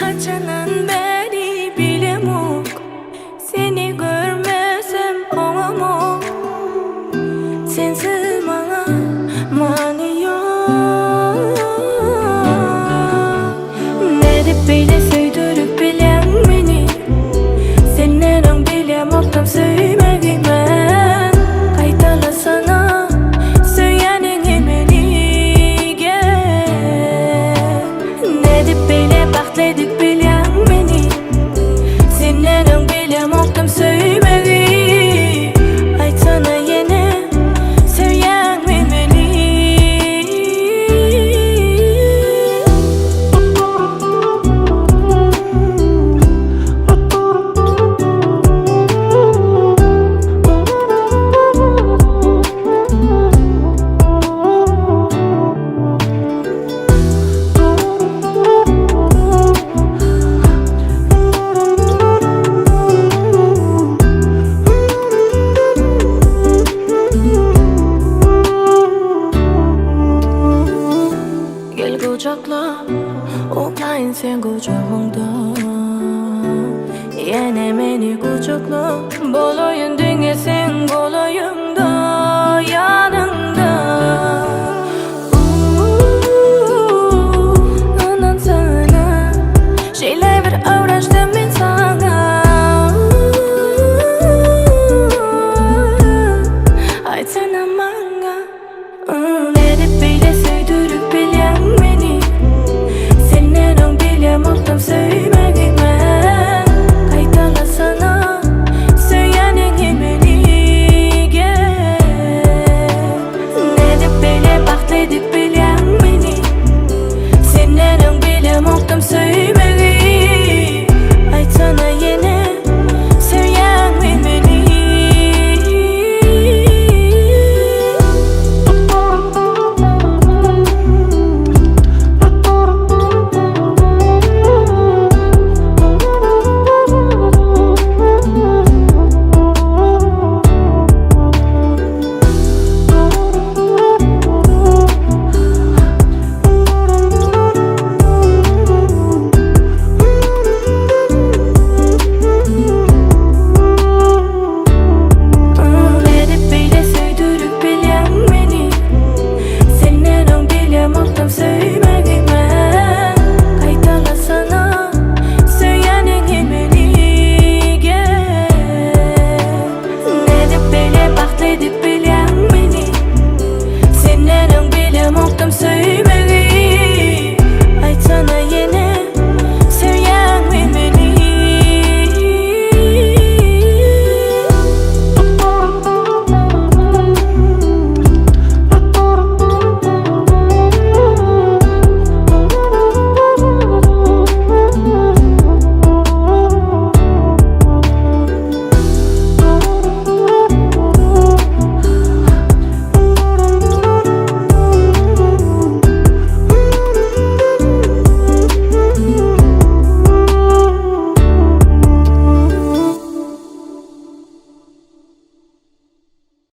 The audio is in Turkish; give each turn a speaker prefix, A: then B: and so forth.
A: Kaçanan beri bilemok, seni görmesem olamok. Sensiz bana mani yok. Ne dep böyle söydürüp bilen meni, senden bilemoktam söylemeyi ben. Kaytalasana söyleyenin menige. Ne dep böyle bakledik bilen meni, senden bilemoktam söylemeyi. Aytsana yine söyleyen meni. Gel kucakla, oklayın sen kucağımda. Yine beni kucakla, bolayın dünya sen bolayında, yanında. Ondan sana şeyler bir uğraş